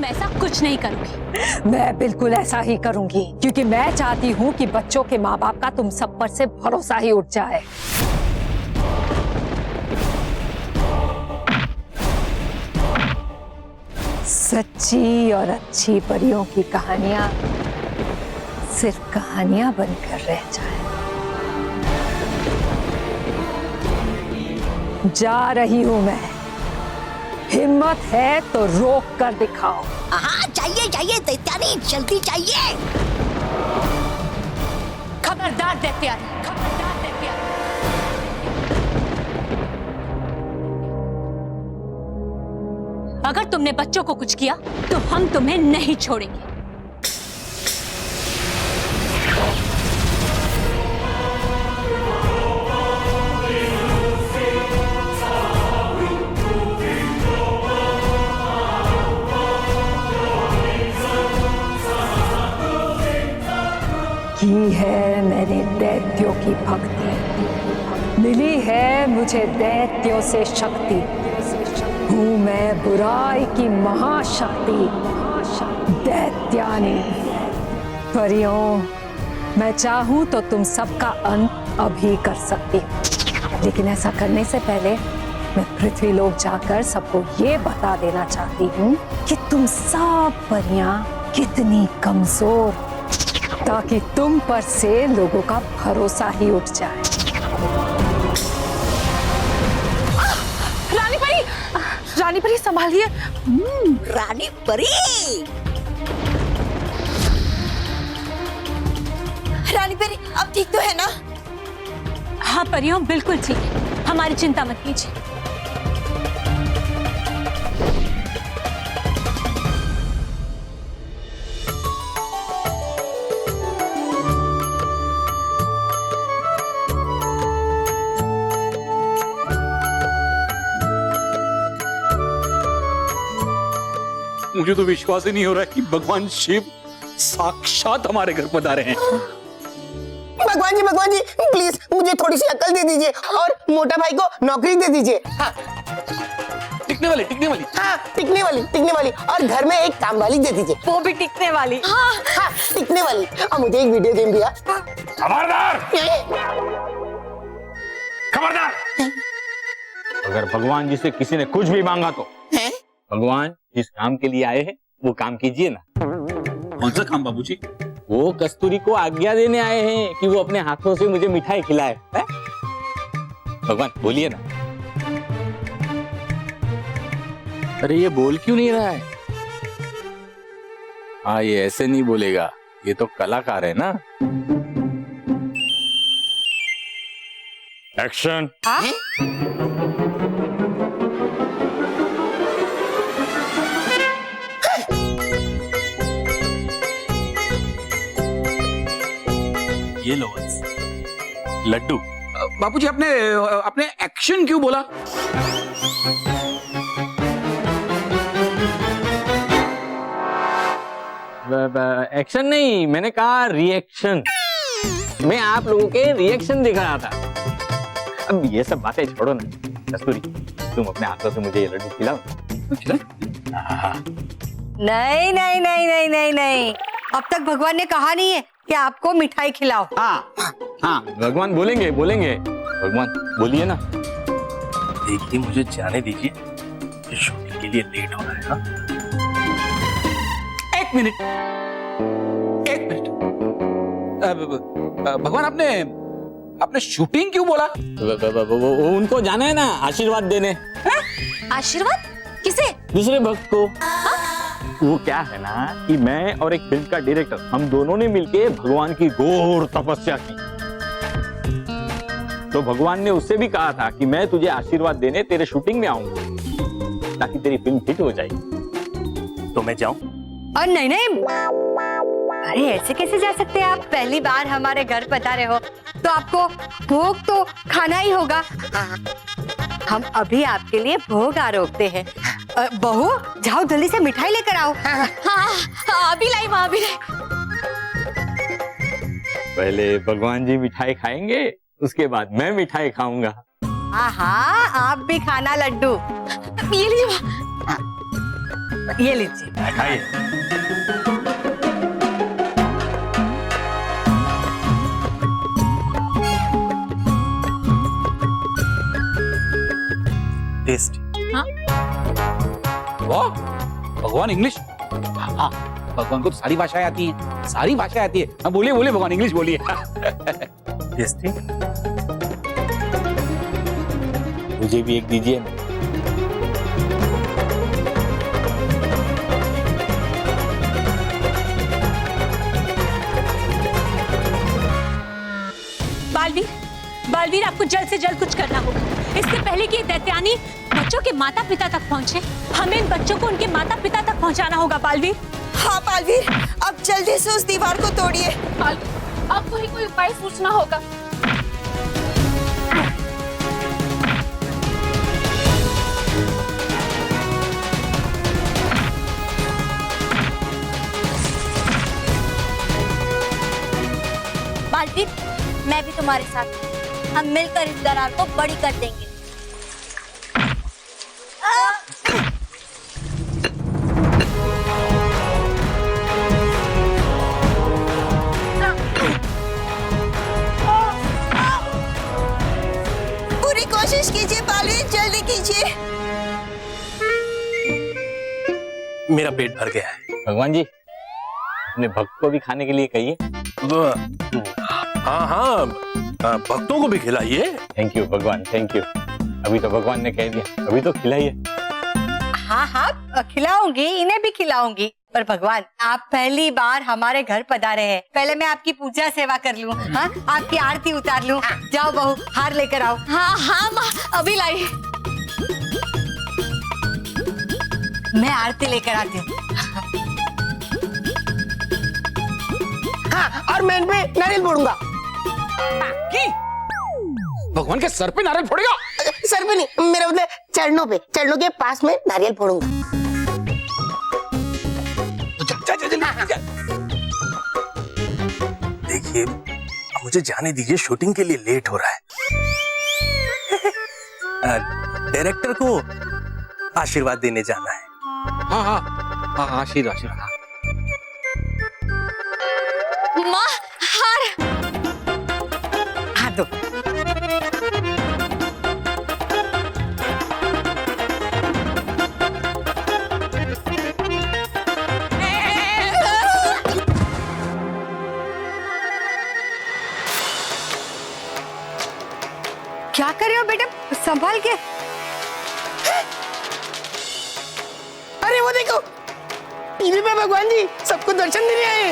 तुम ऐसा कुछ नहीं करोगी। मैं बिल्कुल ऐसा ही करूंगी, क्योंकि मैं चाहती हूँ कि बच्चों के माँ बाप का तुम सब पर से भरोसा ही उठ जाए। सच्ची और अच्छी परियों की कहानियां सिर्फ कहानियां बनकर रह जाए। जा रही हूं मैं। हिम्मत है तो रोक कर दिखाओ। हाँ चाहिए चाहिए दैत्यानी, जल्दी चाहिए। खबरदार दैत्यानी, खबरदार दैत्यानी। अगर तुमने बच्चों को कुछ किया तो हम तुम्हें नहीं छोड़ेंगे। की है मैंने दैत्यों की भक्ति, मिली है मुझे दैत्यों से शक्ति। हूँ मैं बुराई की महाशक्ति, दैत्यानी। परियों, मैं चाहूं तो तुम सबका अंत अभी कर सकती हूँ, लेकिन ऐसा करने से पहले मैं पृथ्वी लोक जाकर सबको ये बता देना चाहती हूँ कि तुम सब परियां कितनी कमजोर, ताकि तुम पर से लोगों का भरोसा ही उठ जाए। रानी परी, रानी परी संभालिए। रानी परी, रानी परी अब ठीक तो है ना? हाँ परियों, बिल्कुल ठीक है, हमारी चिंता मत कीजिए। मुझे तो विश्वास ही नहीं हो रहा है कि भगवान शिव साक्षात हमारे घर पधारे हैं। भगवान जी प्लीज मुझे थोड़ी सी अकल दे दीजिए और मोटा भाई को नौकरी दे दीजिए। हाँ टिकने वाली, टिकने वाली। हाँ टिकने वाली और घर में एक काम वाली दे दीजिए। वो भी टिकने वाली। हाँ टिकने वाली। और मुझे एक वीडियो गेम दिया। खबरदार, खबरदार। अगर भगवान जी से किसी ने कुछ भी मांगा तो भगवान जिस काम के लिए आए हैं वो काम कीजिए ना। कौन सा काम बाबूजी? वो कस्तूरी को आज्ञा देने आए हैं कि वो अपने हाथों से मुझे मिठाई खिलाए। भगवान बोलिए ना। अरे ये बोल क्यों नहीं रहा है? हाँ ये ऐसे नहीं बोलेगा, ये तो कलाकार है ना। एक्शन। ये लो लड्डू। बापूजी, आपने एक्शन क्यों बोला? एक्शन नहीं, मैंने कहा रिएक्शन। मैं आप लोगों के रिएक्शन दिख रहा था। अब ये सब बातें छोड़ो ना। कस्तूरी, तुम अपने हाथों से मुझे ये लड्डू खिलाओ। नहीं नहीं नहीं नहीं नहीं नहीं, अब तक भगवान ने कहा नहीं है कि आपको मिठाई खिलाओ। हाँ भगवान बोलेंगे बोलेंगे। भगवान बोलिए ना। देखिए मुझे जाने दीजिए, शूटिंग के लिए लेट हो रहा है। हाँ? एक मिनट। भगवान, आपने शूटिंग क्यों बोला? वो उनको जाना है ना आशीर्वाद देने। आशीर्वाद? किसे? दूसरे भक्त को। वो क्या है ना कि मैं और एक फिल्म का डायरेक्टर, हम दोनों ने मिलके भगवान की घोर तपस्या की। तो भगवान ने उससे भी कहा था कि मैं तुझे आशीर्वाद देने तेरे शूटिंग में आऊंगा ताकि तेरी फिल्म हिट हो जाएगी। तो मैं जाऊं? और नहीं नहीं, अरे ऐसे कैसे जा सकते हैं आप? पहली बार हमारे घर पधारे हो तो आपको भोग तो खाना ही होगा। हम अभी आपके लिए भोग आरोपते हैं। बहू जाओ जल्दी से मिठाई लेकर आओ। हाँ अभी लाई, वहां भी लाई। पहले भगवान जी मिठाई खाएंगे, उसके बाद मैं मिठाई खाऊंगा। हाँ आप भी खाना लड्डू। ये लीजिए। ये लीजिए। आइए। टेस्टी। वाह, भगवान इंग्लिश। हाँ, भगवान को तो सारी भाषाएं आती हैं, सारी भाषाएं आती है। हाँ, बोलिए बोलिए भगवान, इंग्लिश बोलिए। टेस्टी। मुझे भी एक दीजिए। बालवीर, बालवीर, आपको जल्द से जल्द कुछ करना होगा। इससे पहले कि ये दैत्यानी बच्चों के माता पिता तक पहुंचे, हमें इन बच्चों को उनके माता पिता तक पहुंचाना होगा। बालवीर, हाँ बालवीर, अब जल्दी से उस दीवार को तोड़िए। आपको ही कोई उपाय सोचना होगा। बालवीर, मैं भी तुम्हारे साथ हूँ। हम मिलकर इस दरार को बड़ी कर देंगे। पूरी कोशिश कीजिए बालवीर, जल्दी कीजिए। मेरा पेट भर गया है। भगवान जी, अपने भक्त को भी खाने के लिए कहिए। हाँ हाँ, भक्तों को भी खिलाइए। थैंक यू भगवान, थैंक यू। अभी तो भगवान ने कह दिया, अभी तो खिलाइए। हाँ हाँ, खिलाऊंगी, इन्हें भी खिलाऊंगी। पर भगवान, आप पहली बार हमारे घर पधारे हैं, पहले मैं आपकी पूजा सेवा कर लूं, हाँ, आपकी आरती उतार लूं। जाओ बहू, हार लेकर आओ। हाँ हाँ माँ, अभी लाई। मैं आरती लेकर आती हूँ। हाँ, और मैं इन पे नारियल फोड़ूंगा। भगवान के सर पे नारियल फोड़ेगा? सर पे नहीं, मेरा मतलब चरणों पे, चरणों के पास में नारियल फोड़ूंगा। देखिए, मुझे जाने दीजिए, शूटिंग के लिए लेट हो रहा है। डायरेक्टर को आशीर्वाद देने जाना है। हाँ हाँ हाँ, आशीर्वाद आशीर्वाद। माँ, हार। हाथ दो। क्या कर रहे हो बेटा, संभाल के। अरे वो देखो, टीवी पे भगवान जी सबको दर्शन देने आए।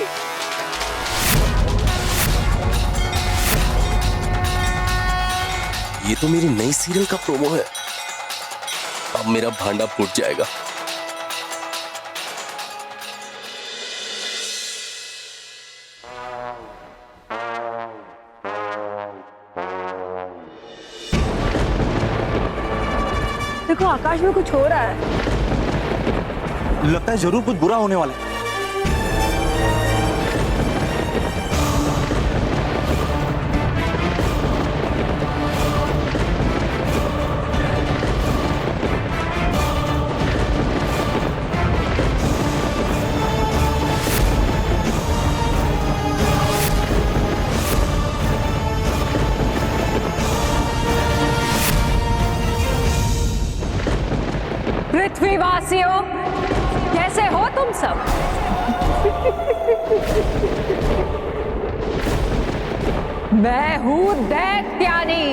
ये तो मेरी नई सीरियल का प्रोमो है। अब मेरा भांडा फूट जाएगा। देखो आकाश में कुछ हो रहा है। लगता है जरूर कुछ बुरा होने वाला है। पृथ्वीवासियों, कैसे हो तुम सब? मैं हूं दैत्यानी,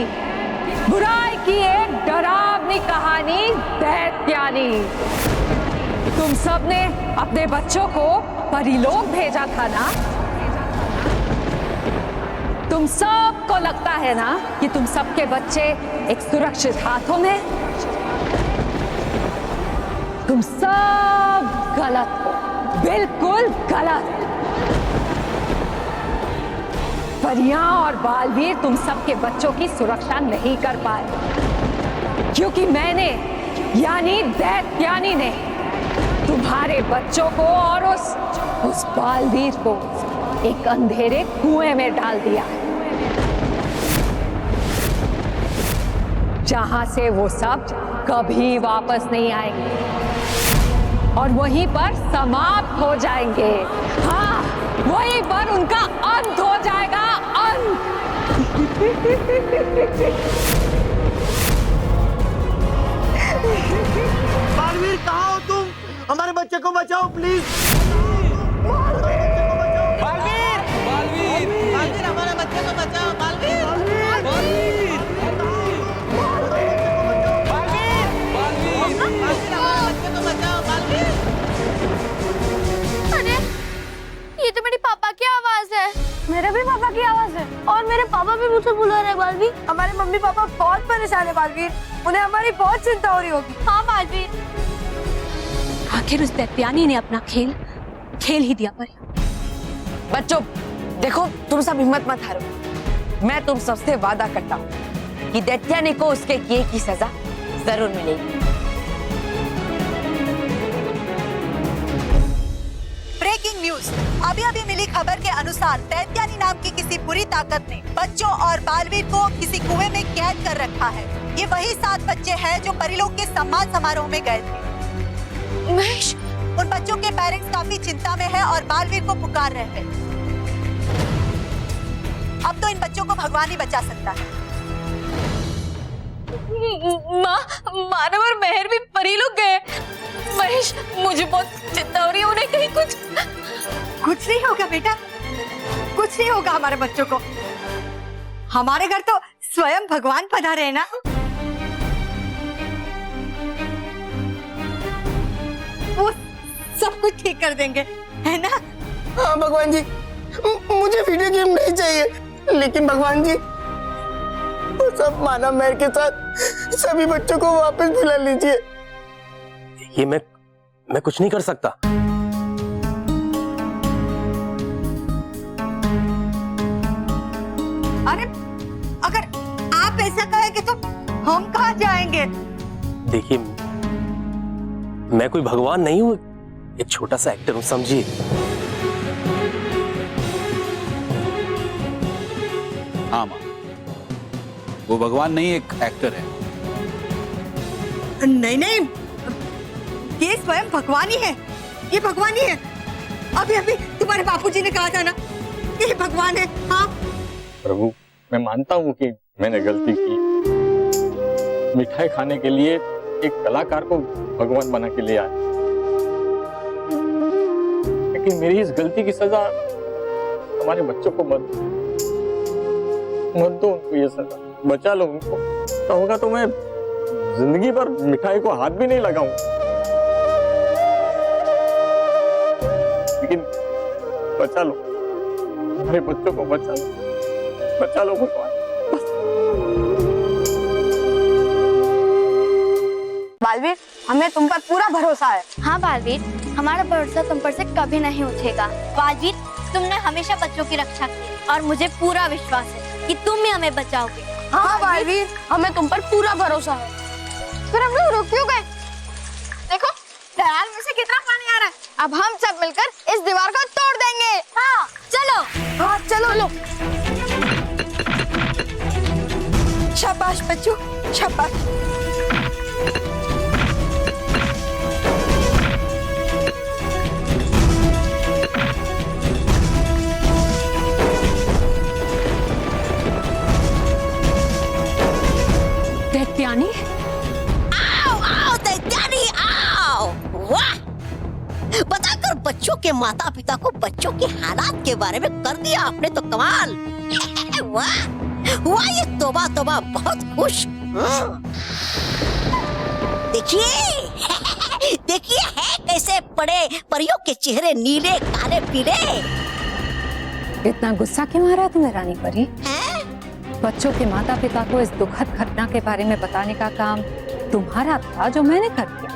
बुराई की एक डरावनी कहानी दैत्यानी। तुम सब ने अपने बच्चों को परिलोक भेजा था ना? तुम सबको लगता है ना कि तुम सबके बच्चे एक सुरक्षित हाथों में? तुम सब गलत हो, बिल्कुल गलत। परियां और बालवीर तुम सबके बच्चों की सुरक्षा नहीं कर पाए, क्योंकि मैंने यानी दैत्यानी ने तुम्हारे बच्चों को और उस बालवीर को एक अंधेरे कुएं में डाल दिया, जहां से वो सब कभी वापस नहीं आएंगे। और वहीं पर समाप्त हो जाएंगे। हाँ, वहीं पर उनका अंत हो जाएगा, अंत। बालवीर कहाँ हो तुम? हमारे बच्चे को बचाओ प्लीज। बालवीर, बालवीर, बालवीर, हमारे बच्चे को बचाओ। बालवीर, बालवीर, बालवीर, बालवीर, हमारे बच्चे को बचाओ। बालवीर। अरे ये तो मेरे पापा की आवाज है। मेरे भी पापा की आवाज है और मेरे पापा भी मुझसे बुला रहे हैं। बालवीर, हमारे मम्मी पापा बहुत परेशान है बालवीर, उन्हें हमारी बहुत चिंता हो रही होगी। हाँ बालवीर। आखिर उस दैत्यानी ने अपना खेल खेल ही दिया परियों। बच्चों देखो, तुम सब हिम्मत मत हारो। मैं तुम सबसे वादा करता हूँ कि दैत्यानी को उसके किए की सजा जरूर मिलेगी। ब्रेकिंग न्यूज, अभी अभी मिली खबर के अनुसार दैत्यानी नाम की किसी बुरी ताकत ने बच्चों और बालवीर को किसी कुएं में कैद कर रखा है। ये वही 7 बच्चे हैं जो परिलोक के सम्मान समारोह में गए थे। महेश, उन बच्चों के पेरेंट्स काफी चिंता में हैं और बालवीर को पुकार रहे हैं। अब तो इन बच्चों को भगवान ही बचा सकता है। माँ, मानव और मेहर भी परिलोक गए। महेश, मुझे बहुत चिंता हो रही है, उन्हें कहीं कुछ नहीं होगा बेटा, कुछ नहीं होगा हमारे बच्चों को। हमारे घर तो स्वयं भगवान पधारे हैं ना। वो सब कुछ ठीक कर देंगे, है ना? हाँ भगवान जी, मुझे वीडियो गेम नहीं चाहिए, लेकिन भगवान जी वो सब मानव मेहर के साथ सभी बच्चों को वापस बुला लीजिए। ये मैं कुछ नहीं कर सकता। अरे अगर आप ऐसा कहेंगे तो हम कहाँ जाएंगे? देखिए, मैं कोई भगवान नहीं हूँ, एक छोटा सा एक्टर हूँ, समझिए। हाँ माँ, वो भगवान नहीं, एक एक्टर है। नहीं नहीं, ये स्वयं भगवान ही है, ये भगवान ही है। अभी अभी तुम्हारे बापूजी ने कहा था ना, ये भगवान है। हाँ प्रभु, मैं मानता हूँ कि मैंने गलती की। मिठाई खाने के लिए एक कलाकार को भगवान बना के ले आया, लेकिन मेरी इस गलती की सजा हमारे बच्चों को मत दो, उनको ये सजा, बचा लो उनको। तो होगा तो मैं जिंदगी भर मिठाई को हाथ भी नहीं लगाऊं, लेकिन बचा लो हमारे बच्चों को, बचा लो भगवान। बालवीर, हमें तुम पर पूरा भरोसा है। हाँ बालवीर, हमारा भरोसा तुम पर से कभी नहीं उठेगा। बालवीर, तुमने हमेशा बच्चों की रक्षा की और मुझे पूरा विश्वास है कि तुम ही हमें बचाओगे। हाँ बालवीर, हमें तुम पर पूरा भरोसा है। फिर हम लोग रुक क्यों गए? देखो, दरार में से कितना पानी आ रहा है। अब हम सब मिलकर इस दीवार को तोड़ देंगे। हाँ चलो। हाँ चलो लो। शाबाश बच्चों, शाबाश। दैत्यानी, आओ आओ दैत्यानी आओ। वाह, बताकर बच्चों के माता पिता को बच्चों के हालात के बारे में कर दिया आपने तो कमाल। वाह वाह, ये तोबा तोबा, बहुत खुश। देखिए देखिए है कैसे पड़े परियों के चेहरे, नीले काले पीले। इतना गुस्सा क्यों आ रहा है तुम्हें रानी परी? हैं? बच्चों के माता पिता को इस दुखद घटना के बारे में बताने का काम तुम्हारा था, जो मैंने कर दिया।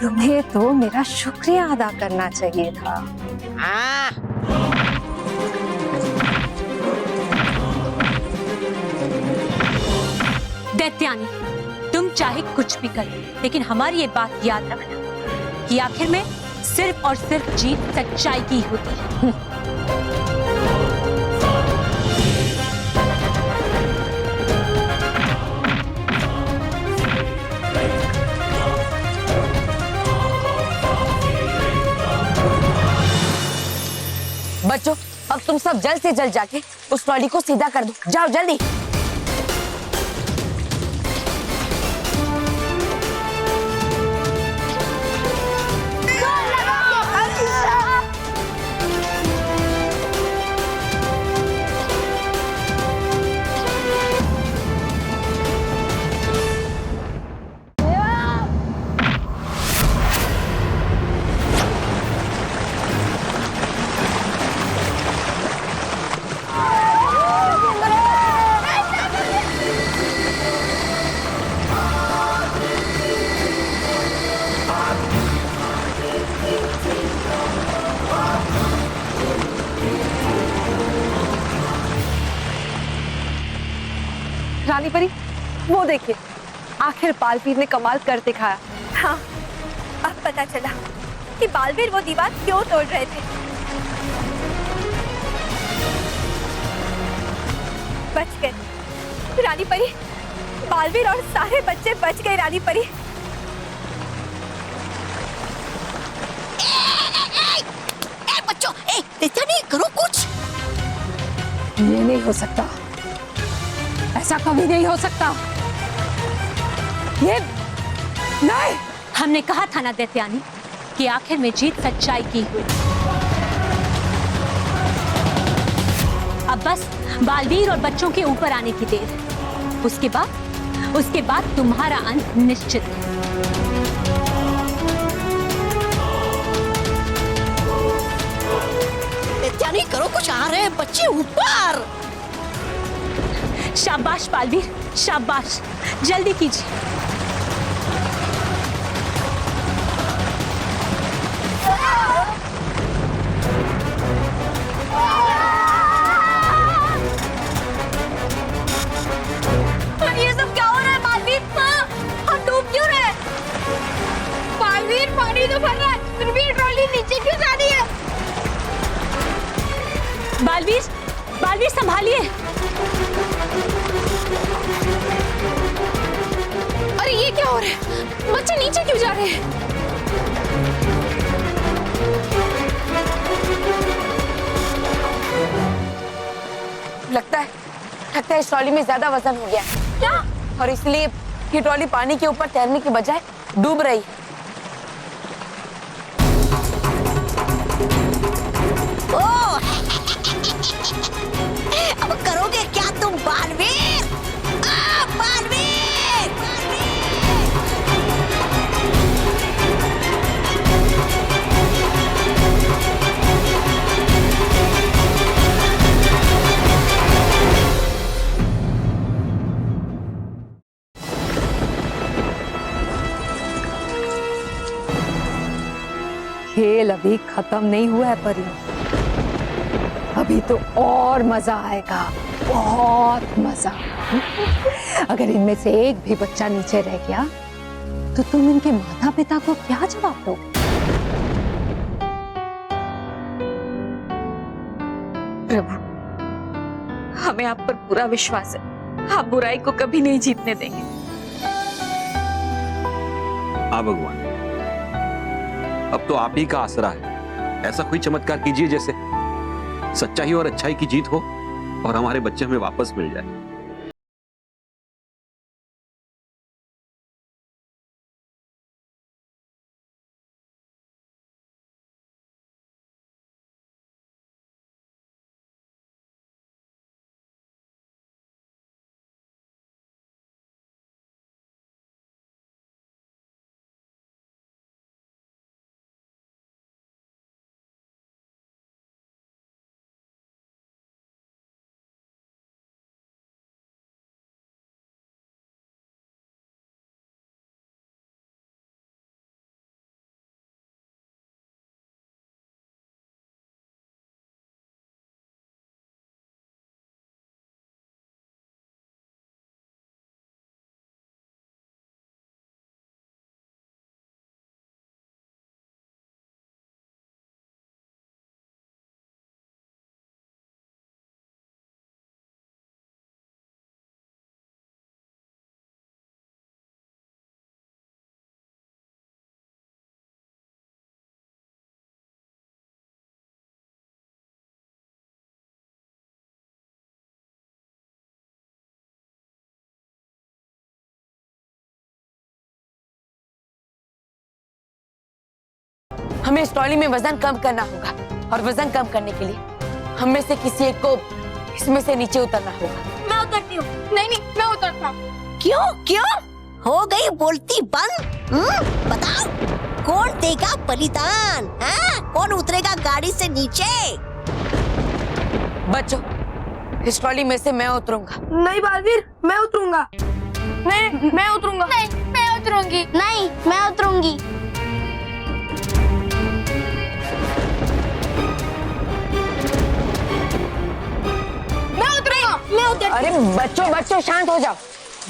तुम्हें तो मेरा शुक्रिया अदा करना चाहिए था। हाँ। दैत्यानी, तुम चाहे कुछ भी करो, लेकिन हमारी ये बात याद रखना कि आखिर में सिर्फ और सिर्फ जीत सच्चाई की होती है। बच्चों, अब तुम सब जल्द से जल्द जाके उस ट्रॉली को सीधा कर दो। जाओ जल्दी। रानी परी, वो देखिए, आखिर बालवीर ने कमाल कर दिखाया। हाँ, अब पता चला कि बालवीर वो दीवार क्यों तोड़ रहे थे। बच गए रानी परी, बालवीर और सारे बच्चे बच गए रानी परी। बच्चों, नहीं करो कुछ। ये नहीं हो सकता, ऐसा कभी नहीं हो सकता। ये नहीं। हमने कहा था ना दैत्यानी कि आखिर में जीत सच्चाई की हुई। अब बस बालवीर और बच्चों के ऊपर आने की देर है। उसके बाद तुम्हारा अंत निश्चित है। नहीं करो कुछ, आ रहे हैं बच्चे ऊपर। शाबाश बालवीर, शाबाश, जल्दी कीजिए। ये सब क्या हो रहा है बालवीर? हम डूब क्यों रहे हैं? बालवीर, पानी तो भर रहा है, फिर भी ट्रॉली नीचे क्यों जा रही है? बालवीर संभालिए। अरे ये क्या हो रहा है? बच्चे नीचे क्यों जा रहे हैं? लगता है इस ट्रॉली में ज्यादा वजन हो गया है। क्या? और इसलिए ये ट्रॉली पानी के ऊपर तैरने की बजाय डूब रही है। अब करोगे क्या तुम बालवीर? बालवीर! खेल अभी खत्म नहीं हुआ है परी, अभी तो और मजा आएगा, बहुत मजा। अगर इनमें से एक भी बच्चा नीचे रह गया तो तुम इनके माता पिता को क्या जवाब दोगे? प्रभु, हमें आप पर पूरा विश्वास है, आप बुराई को कभी नहीं जीतने देंगे। हाँ भगवान, अब तो आप ही का आसरा है। ऐसा कोई चमत्कार कीजिए जैसे सच्चाई और अच्छाई की जीत हो और हमारे बच्चे हमें वापस मिल जाए। हमें इस ट्रॉली में वजन कम करना होगा और वजन कम करने के लिए हम में से किसी एक को इसमें से नीचे उतरना होगा। मैं उतरती हूँ। नहीं मैं उतरता हूँ। क्यों क्यों हो गई बोलती बंद? बताओ कौन देगा बलिदान? कौन उतरेगा गाड़ी से नीचे? बच्चों, इस ट्रॉली में से मैं उतरूंगा। नहीं बालवीर, मैं उतरूंगा। नहीं मैं उतरूंगा। नहीं मैं उतरूंगी। नहीं मैं उतरूंगी। अरे बच्चों शांत हो जाओ।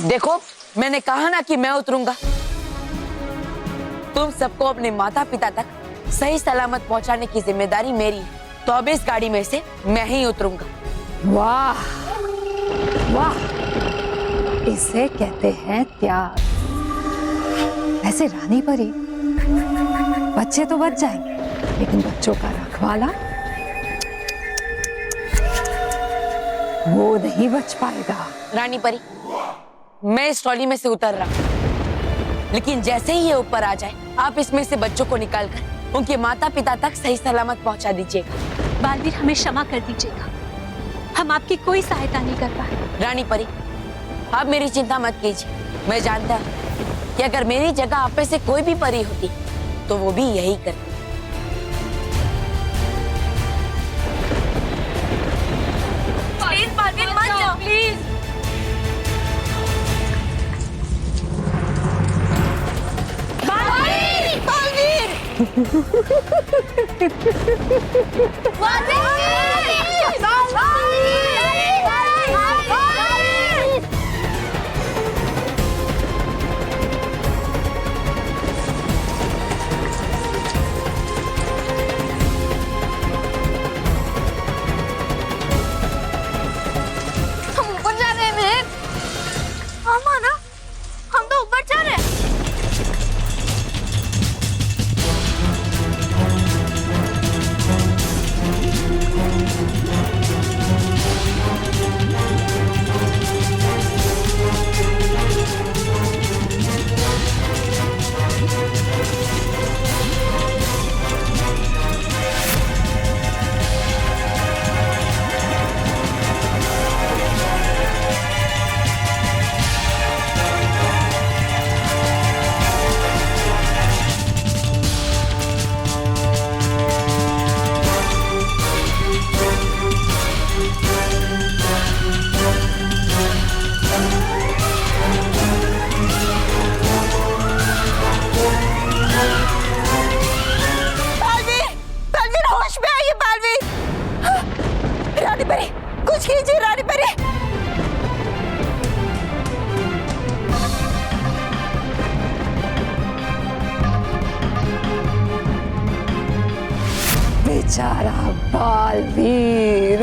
देखो मैंने कहा ना कि मैं उतरूंगा। तुम सबको अपने माता पिता तक सही सलामत पहुंचाने की जिम्मेदारी मेरी है, तो अब इस गाड़ी में से मैं ही उतरूंगा। वाह वाह, इसे कहते हैं त्याग। वैसे रानी परी, बच्चे तो बच जाएंगे, लेकिन बच्चों का रखवाला वो नहीं बच पाएगा। रानी परी, मैं इस ट्रॉली में से उतर रहा हूँ, लेकिन जैसे ही ये ऊपर आ जाए आप इसमें से बच्चों को निकालकर उनके माता पिता तक सही सलामत पहुंचा दीजिएगा। बालवीर, हमें क्षमा कर दीजिएगा, हम आपकी कोई सहायता नहीं कर पाए। रानी परी, आप मेरी चिंता मत कीजिए। मैं जानता हूँ कि अगर मेरी जगह आप में से कोई भी परी होती तो वो भी यही करती। प्लीज बालवीर मत जाओ प्लीज। बालवीर बालवीर हम ऊपर जा रहे हैं मेहर। हम ना, हम तो ऊपर जा रहे हैं। बालवीर होश में आइए बालवीर। रानी परी कुछ कीजिए रानी परी। बेचारा बालवीर।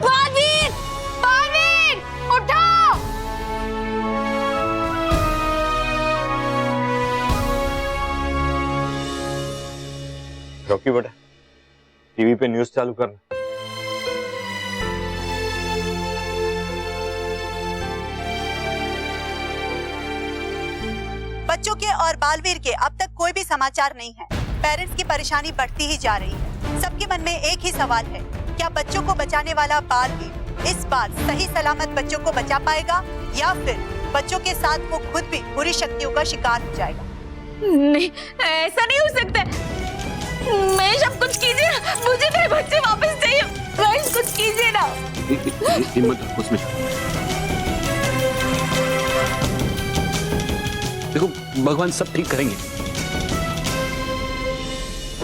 बालवीर बालवीर उठो। रॉकी बेटा, टीवी पे न्यूज़ चालू करना। बच्चों के और बालवीर के अब तक कोई भी समाचार नहीं है। पेरेंट्स की परेशानी बढ़ती ही जा रही है। सबके मन में एक ही सवाल है, क्या बच्चों को बचाने वाला बालवीर इस बार सही सलामत बच्चों को बचा पाएगा या फिर बच्चों के साथ वो खुद भी बुरी शक्तियों का शिकार हो जाएगा? नहीं ऐसा नहीं हो सकता। मैं सब कुछ कीजिए, मुझे मेरे बच्चे वापस चाहिए। गाइस कुछ कीजिए ना। हिम्मत रखो उसमें। देखो भगवान सब ठीक करेंगे।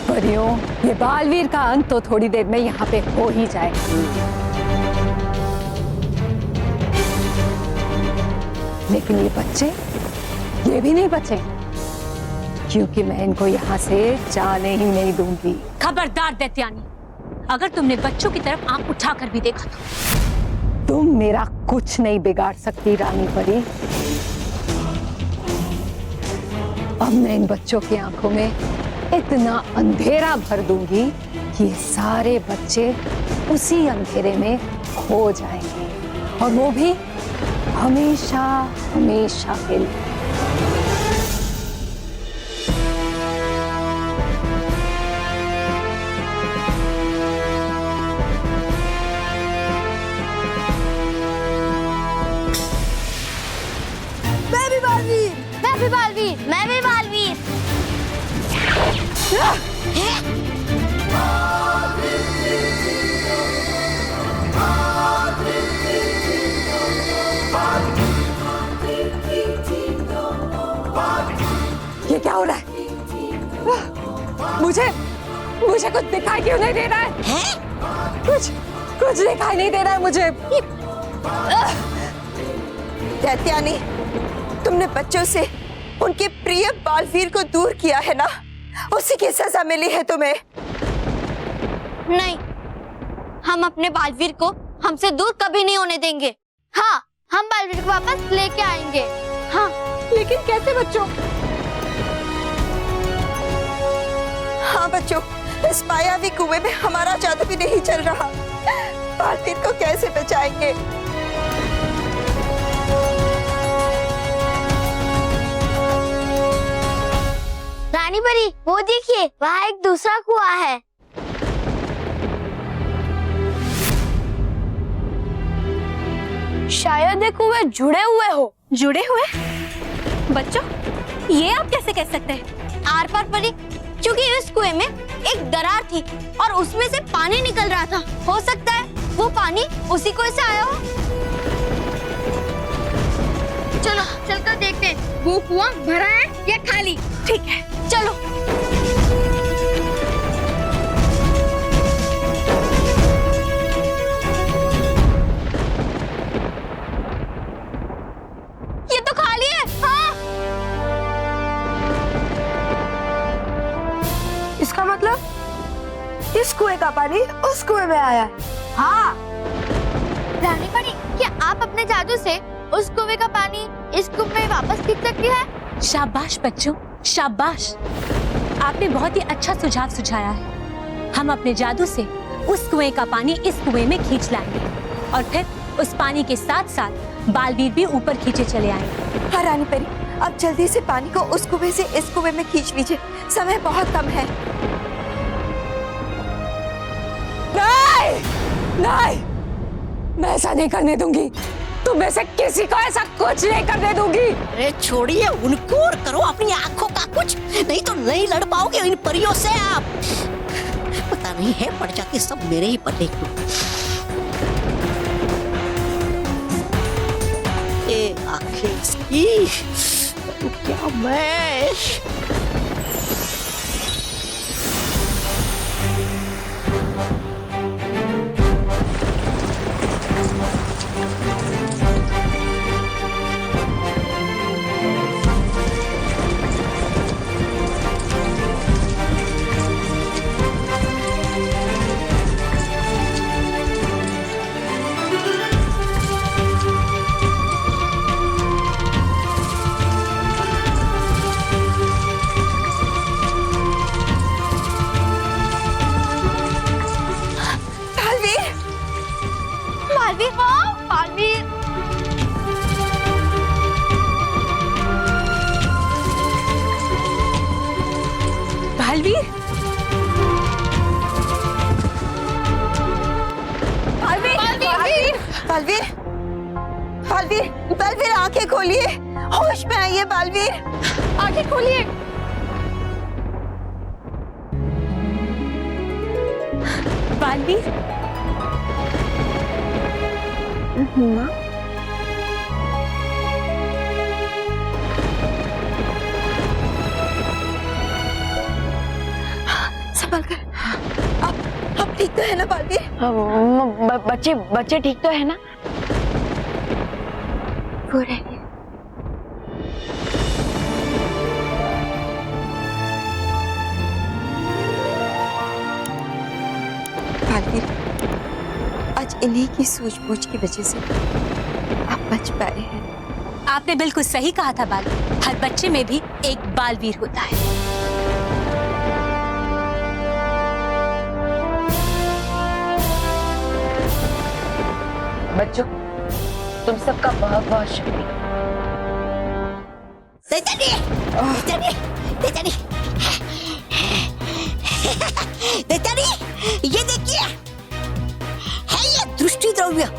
परियों, ये बालवीर का अंत तो थोड़ी देर में यहाँ पे हो ही जाएगा। लेकिन ये बच्चे, ये भी नहीं बचे, क्योंकि मैं इनको यहाँ से जाने ही नहीं दूंगी। खबरदार दैत्यानी, अगर तुमने बच्चों की तरफ आंख उठाकर भी देखा तो तुम मेरा कुछ नहीं बिगाड़ सकती रानी परी। अब मैं इन बच्चों की आंखों में इतना अंधेरा भर दूंगी कि ये सारे बच्चे उसी अंधेरे में खो जाएंगे, और वो भी हमेशा हमेशा के लिए। मैं भी बालवीर, मैं भी बालवीर, मैं भी बालवीर। ये क्या हो रहा है? मुझे कुछ दिखाई क्यों नहीं दे रहा है? कुछ दिखाई नहीं दे रहा है मुझे। दैत्यानी, तुमने बच्चों से उनके प्रिय बालवीर को दूर किया है ना, उसी की सजा मिली है तुम्हें। नहीं, हम अपने बालवीर को हमसे दूर कभी नहीं होने देंगे। हाँ, हम बालवीर को वापस लेके आएंगे। हाँ, लेकिन कैसे बच्चों? हाँ बच्चों, इस मायावी कुएं में हमारा जादू भी नहीं चल रहा। बालवीर को कैसे बचाएंगे? रानी परी, वो देखिए, वहाँ एक दूसरा कुआं है। शायद ये कुएं जुड़े हुए हो। जुड़े हुए? बच्चों, ये आप कैसे कह सकते हैं? आर पार परी, क्योंकि इस कुएं में एक दरार थी और उसमें से पानी निकल रहा था। हो सकता है वो पानी उसी कुएं से आया हो। चलो चलकर देखते हैं, वो कुआं भरा है या खाली। ठीक है, चलो। ये तो खाली है। हाँ, इसका मतलब इस कुएं का पानी उस कुएं में आया। हाँ, रानी परी, क्या आप अपने जादू से उस कुएं का पानी इस कुएं में वापस खींच सकती है? शाबाश बच्चों, शाबाश। आपने बहुत ही अच्छा सुझाव सुझाया है। हम अपने जादू से उस कुएं का पानी इस कुएं में खींच लाएंगे और फिर उस पानी के साथ साथ बालवीर भी ऊपर खींचे चले आएंगे। हाँ रानी परी, अब जल्दी से पानी को उस कुएं से इस कुएं में खींच लीजिए, समय बहुत कम है। नहीं, मैं ऐसा नहीं करने दूंगी। तुम में से किसी को ऐसा कुछ नहीं करने दूंगी। अरे छोड़िए उनको और करो अपनी आंखों का कुछ, नहीं तो नहीं लड़ पाओगे इन परियों से आप। पता नहीं है, पड़ जाती सब मेरे ही पल्ले को। ये आंखें इसकी, क्या मैं बालवीर, हाँ, बालवीर। बालवीर, बालवीर, बालवीर, बालवीर, बालवीर, आंखें खोलिए, होश में आइए बालवीर, आंखें खोलिए। बालवीर, संभल कर। अब ठीक तो है ना बालवीर? बच्चे ठीक तो है ना? वो रहिए। बालवीर, आज इन्हीं की सूझबूझ की वजह से आप बच पाए हैं। आपने बिल्कुल सही कहा था बालवीर। हर बच्चे में भी एक बालवीर होता है। बच्चों, तुम सबका बहुत बहुत शुक्रिया। ये देखिए, है ये दृष्टि द्रव्य।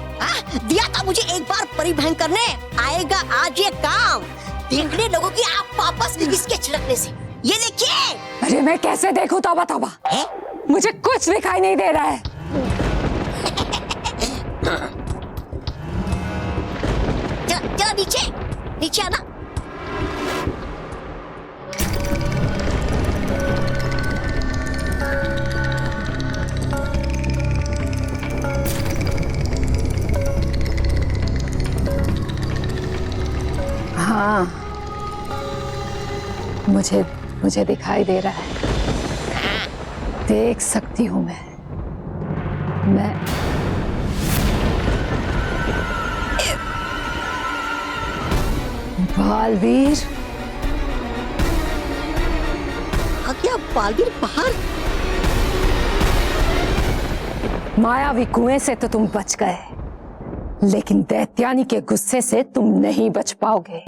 दिया था मुझे एक बार परिवहन करने, आएगा आज ये काम। देखने लोगों की आप वापस इसके छिड़कने से। ये देखिए। अरे मैं कैसे देखूं? तौबा तौबा, मुझे कुछ दिखाई नहीं दे रहा है। चला नीचे, नीचे आना। हाँ, मुझे दिखाई दे रहा है, देख सकती हूँ मैं। बालवीर, क्या बालवीर बाहर? मायावी कुएं से तो तुम बच गए, लेकिन दैत्यानी के गुस्से से तुम नहीं बच पाओगे।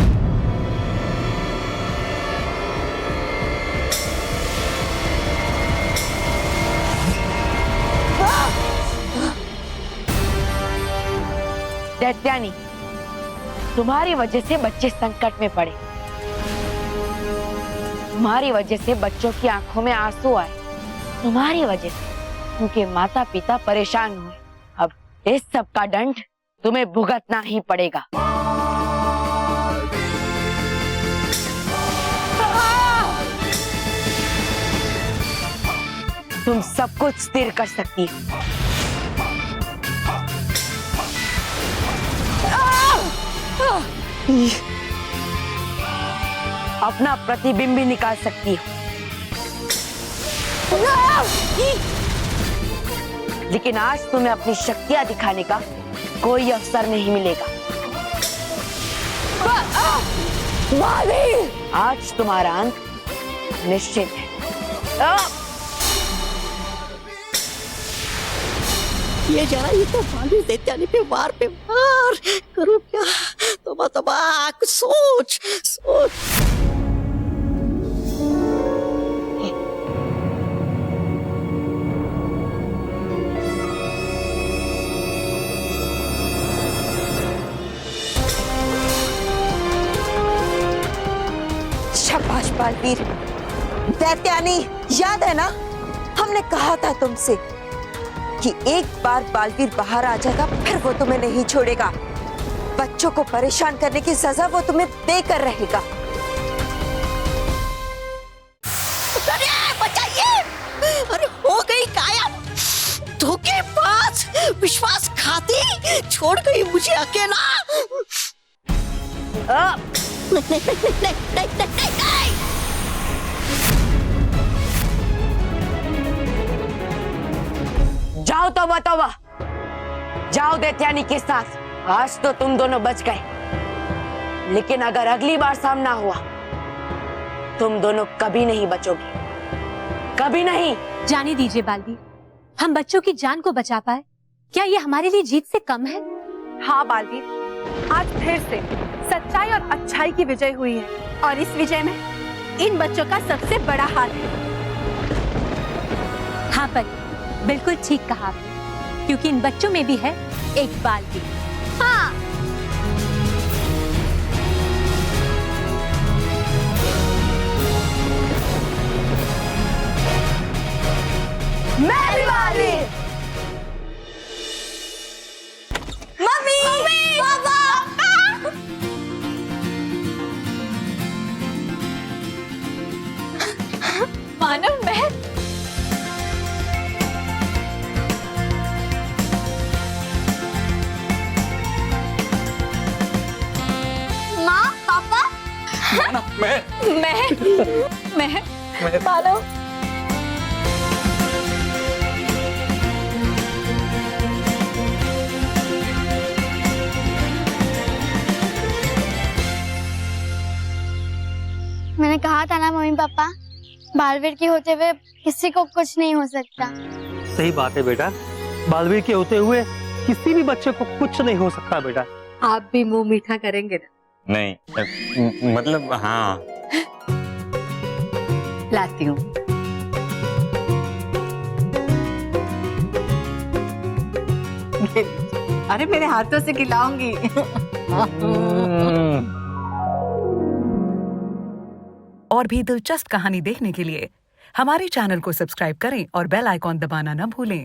दैत्यानी, तुम्हारी वजह से बच्चे संकट में पड़े, तुम्हारी वजह से बच्चों की आंखों में आंसू आए, तुम्हारी वजह से उनके माता पिता परेशान हुए। अब इस सब का दंड तुम्हें भुगतना ही पड़ेगा। तुम सब कुछ स्थिर कर सकती हो। अपना प्रतिबिंब भी निकाल सकती हो, लेकिन आज तुम्हें अपनी शक्तियां दिखाने का कोई अवसर नहीं मिलेगा। आज तुम्हारा अंत निश्चित है। ये जरा, ये तो बालवीर दैत्यानी पे वार करूं क्या? तौबा तौबा, कुछ सोच। शाबाश बालवीर। दैत्यानी, याद है ना, हमने कहा था तुमसे कि एक बार बालवीर बाहर आ जाएगा फिर वो तुम्हें नहीं छोड़ेगा। बच्चों को परेशान करने की सजा वो तुम्हें देकर रहेगा। बचाइए! अरे हो गई कायम, धोखेबाज, विश्वासघाती, छोड़ गई मुझे अकेला। नहीं। जाओ तौबा तौबा, जाओ दैत्यानी के साथ। आज तो तुम दोनों बच गए, लेकिन अगर अगली बार सामना हुआ, तुम दोनों कभी नहीं बचोगे, कभी नहीं। जाने दीजिए बालवीर, हम बच्चों की जान को बचा पाए, क्या ये हमारे लिए जीत से कम है? हाँ बालवीर, आज फिर से सच्चाई और अच्छाई की विजय हुई है, और इस विजय में इन बच्चों का सबसे बड़ा हाथ है। हाँ पर बिल्कुल ठीक कहा आपने, क्योंकि इन बच्चों में भी है एक बालवीर। हाँ। मैं भी बालवीर। मम्मी, पापा। मानव, मैं मैं मानव। मैंने कहा था ना मम्मी पापा, बालवीर के होते हुए किसी को कुछ नहीं हो सकता। सही बात है बेटा, बालवीर के होते हुए किसी भी बच्चे को कुछ नहीं हो सकता बेटा। आप भी मुंह मीठा करेंगे ना? नहीं मतलब हाँ। लाती हूँ। अरे मेरे हाथों से खिलाऊंगी। और भी दिलचस्प कहानी देखने के लिए हमारे चैनल को सब्सक्राइब करें और बेल आइकॉन दबाना न भूलें।